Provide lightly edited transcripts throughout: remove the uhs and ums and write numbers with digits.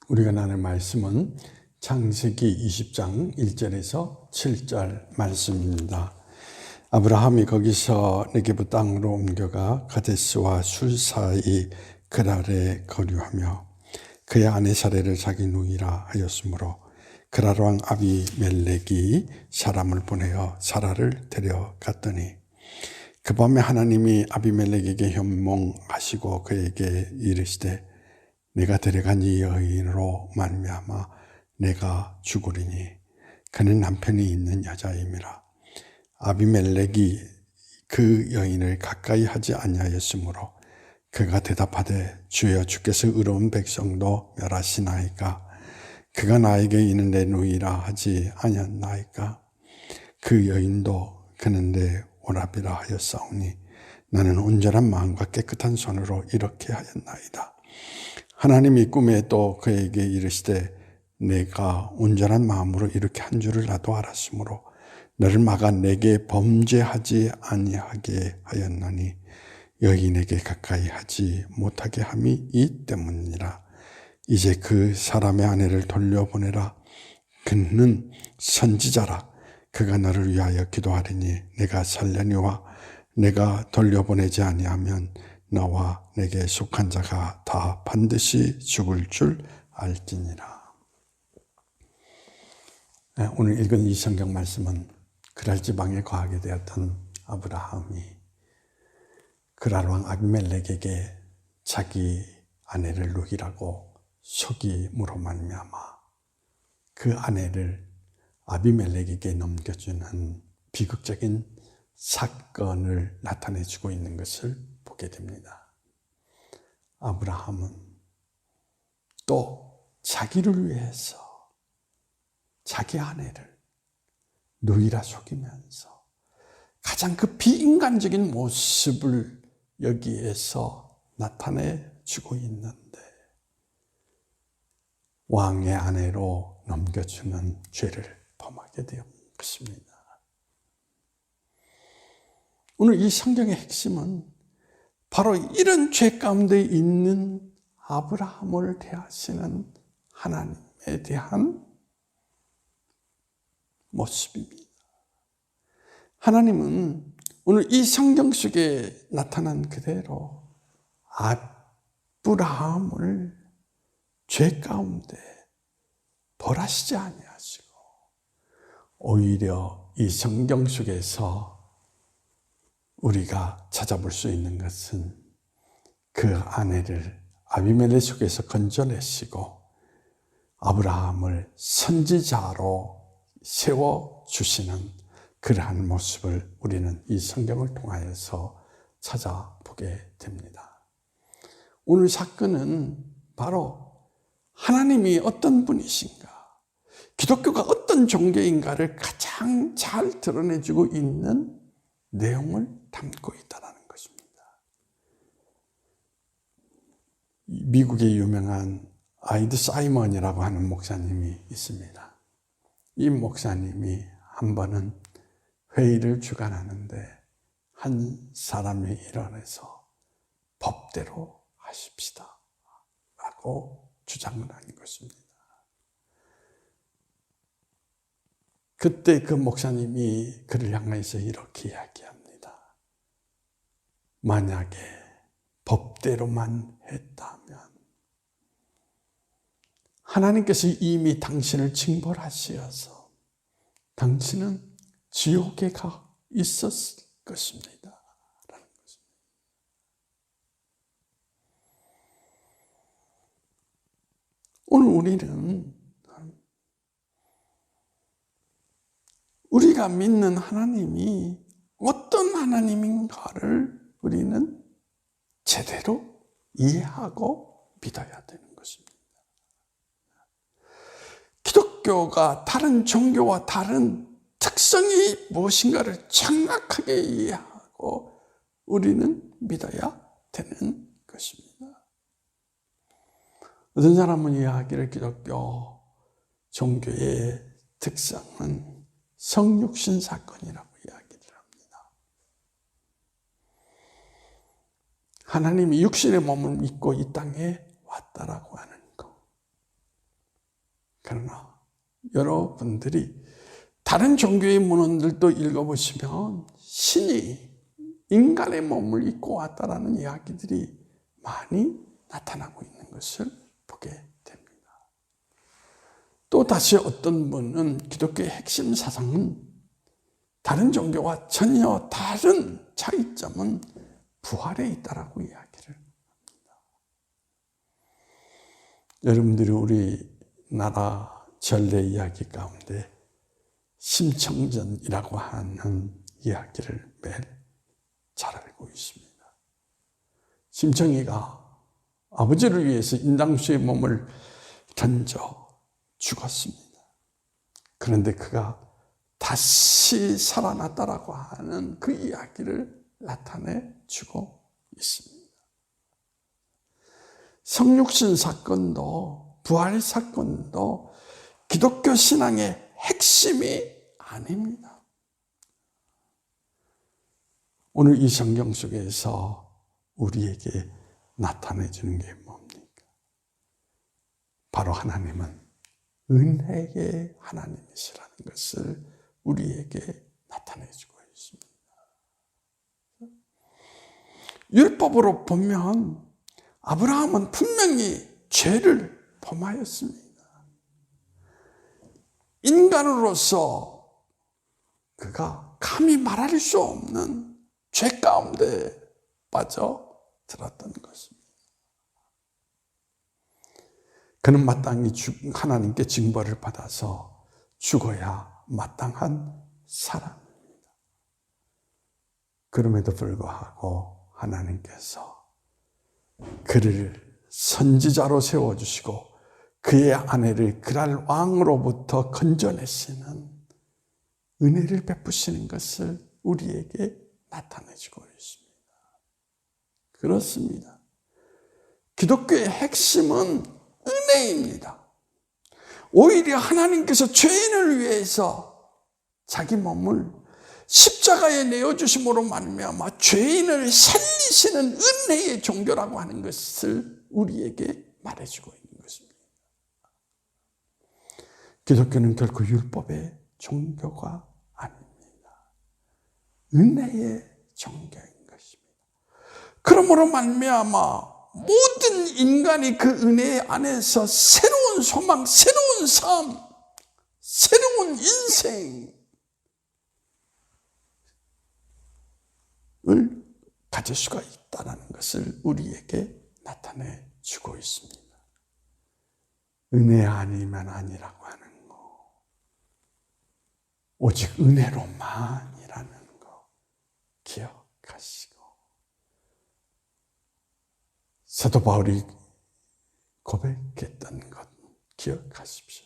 우리가 나눌 말씀은 창세기 20장 1절에서 7절 말씀입니다. 아브라함이 거기서 네게브 땅으로 옮겨가 가데스와 술 사이 그랄에 거류하며 그의 아내 사레를 자기 누이라 하였으므로 그랄 왕 아비멜렉이 사람을 보내어 사라를 데려갔더니 그 밤에 하나님이 아비멜렉에게 현몽하시고 그에게 이르시되 내가 데려간 이 여인으로 말미암아 내가 죽으리니 그는 남편이 있는 여자임이라. 아비멜렉이 그 여인을 가까이 하지 아니하였으므로 그가 대답하되 주여 주께서 의로운 백성도 멸하시나이까. 그가 나에게 이는 내 누이라 하지 아니었나이까. 그 여인도 그는 내 오라비라 하였사오니 나는 온전한 마음과 깨끗한 손으로 이렇게 하였나이다. 하나님이 꿈에 또 그에게 이르시되 내가 온전한 마음으로 이렇게 한 줄을 나도 알았으므로 너를 막아 내게 범죄하지 아니하게 하였나니 여인에게 가까이 하지 못하게 함이 이 때문이라. 이제 그 사람의 아내를 돌려보내라. 그는 선지자라. 그가 너를 위하여 기도하리니 내가 살려니와 내가 돌려보내지 아니하면 너와 내게 속한 자가 다 반드시 죽을 줄 알지니라. 오늘 읽은 이 성경 말씀은 그랄 지방에 거하게 되었던 아브라함이 그랄 왕 아비멜렉에게 자기 아내를 누이라고 속임으로 말미암아 그 아내를 아비멜렉에게 넘겨주는 비극적인 사건을 나타내주고 있는 것을 보게 됩니다. 아브라함은 또 자기를 위해서 자기 아내를 누이라 속이면서 가장 그 비인간적인 모습을 여기에서 나타내주고 있는데 왕의 아내로 넘겨주는 죄를 범하게 된 것입니다. 오늘 이 성경의 핵심은 바로 이런 죄 가운데 있는 아브라함을 대하시는 하나님에 대한 모습입니다. 하나님은 오늘 이 성경 속에 나타난 그대로 아브라함을 죄 가운데 벌하시지 아니하시고 오히려 이 성경 속에서 우리가 찾아볼 수 있는 것은 그 아내를 아비멜렉 속에서 건져내시고 아브라함을 선지자로 세워주시는 그러한 모습을 우리는 이 성경을 통하여서 찾아보게 됩니다. 오늘 사건은 바로 하나님이 어떤 분이신가, 기독교가 어떤 종교인가를 가장 잘 드러내주고 있는 내용을 담고 있다는 것입니다. 미국의 유명한 아이드 사이먼이라고 하는 목사님이 있습니다. 이 목사님이 한 번은 회의를 주관하는데 한 사람이 일어나서 법대로 하십시다 라고 주장을 한 것입니다. 그때 그 목사님이 그를 향해서 이렇게 이야기합니다. 만약에 법대로만 했다면 하나님께서 이미 당신을 징벌하시어서 당신은 지옥에 가 있었을 것입니다. 라는 것입니다. 오늘 우리는 우리가 믿는 하나님이 어떤 하나님인가를 우리는 제대로 이해하고 믿어야 되는 것입니다. 기독교가 다른 종교와 다른 특성이 무엇인가를 정확하게 이해하고 우리는 믿어야 되는 것입니다. 어떤 사람은 이야기를 기독교 종교의 특성은 성육신 사건이라고 이야기를 합니다. 하나님이 육신의 몸을 입고 이 땅에 왔다라고 하는 것. 그러나 여러분들이 다른 종교의 문헌들도 읽어보시면 신이 인간의 몸을 입고 왔다라는 이야기들이 많이 나타나고 있는 것을 보게 됩니다. 또 다시 어떤 분은 기독교의 핵심 사상은 다른 종교와 전혀 다른 차이점은 부활에 있다라고 이야기를 합니다. 여러분들이 우리나라 전래 이야기 가운데 심청전이라고 하는 이야기를 매일 잘 알고 있습니다. 심청이가 아버지를 위해서 인당수의 몸을 던져 죽었습니다. 그런데 그가 다시 살아났다라고 하는 그 이야기를 나타내 주고 있습니다. 성육신 사건도 부활 사건도 기독교 신앙의 핵심이 아닙니다. 오늘 이 성경 속에서 우리에게 나타내 주는 게 뭡니까? 바로 하나님은 은혜의 하나님이시라는 것을 우리에게 나타내 주고 있습니다. 율법으로 보면 아브라함은 분명히 죄를 범하였습니다. 인간으로서 그가 감히 말할 수 없는 죄 가운데 빠져들었던 것입니다. 그는 마땅히 하나님께 징벌을 받아서 죽어야 마땅한 사람입니다. 그럼에도 불구하고 하나님께서 그를 선지자로 세워주시고 그의 아내를 그랄 왕으로부터 건져내시는 은혜를 베푸시는 것을 우리에게 나타내주고 있습니다. 그렇습니다. 기독교의 핵심은 은혜입니다. 오히려 하나님께서 죄인을 위해서 자기 몸을 십자가에 내어주심으로 말미암아 죄인을 살리시는 은혜의 종교라고 하는 것을 우리에게 말해주고 있는 것입니다. 기독교는 결코 율법의 종교가 아닙니다. 은혜의 종교인 것입니다. 그러므로 말미암아 모든 인간이 그 은혜 안에서 새로운 소망, 새로운 삶, 새로운 인생을 가질 수가 있다는 것을 우리에게 나타내 주고 있습니다. 은혜 아니면 아니라고 하는 거, 오직 은혜로만이라는 거 기억하시고, 사도 바울이 고백했던 것 기억하십시오.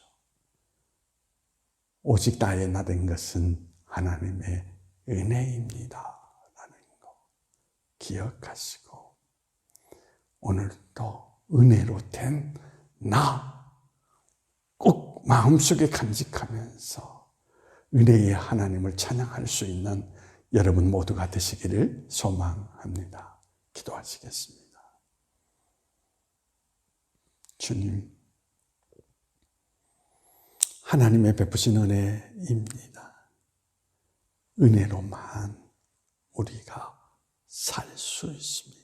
오직 나의 나된 것은 하나님의 은혜입니다 라는 거 기억하시고, 오늘도 은혜로 된 나 꼭 마음속에 간직하면서 은혜의 하나님을 찬양할 수 있는 여러분 모두가 되시기를 소망합니다. 기도하시겠습니다. 주님, 하나님의 베푸신 은혜입니다. 은혜로만 우리가 살 수 있습니다.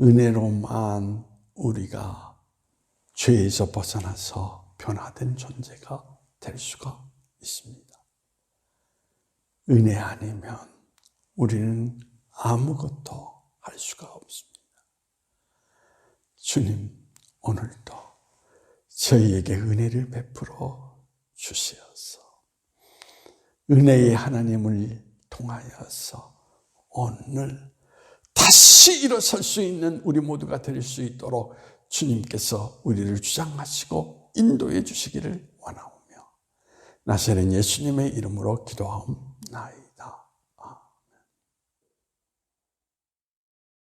은혜로만 우리가 죄에서 벗어나서 변화된 존재가 될 수가 있습니다. 은혜 아니면 우리는 아무것도 할 수가 없습니다. 주님, 오늘도 저희에게 은혜를 베풀어 주시어서 은혜의 하나님을 통하여서 오늘 다시 일어설 수 있는 우리 모두가 될 수 있도록 주님께서 우리를 주장하시고 인도해 주시기를 원하오며 나사렛 예수님의 이름으로 기도하옵나이다.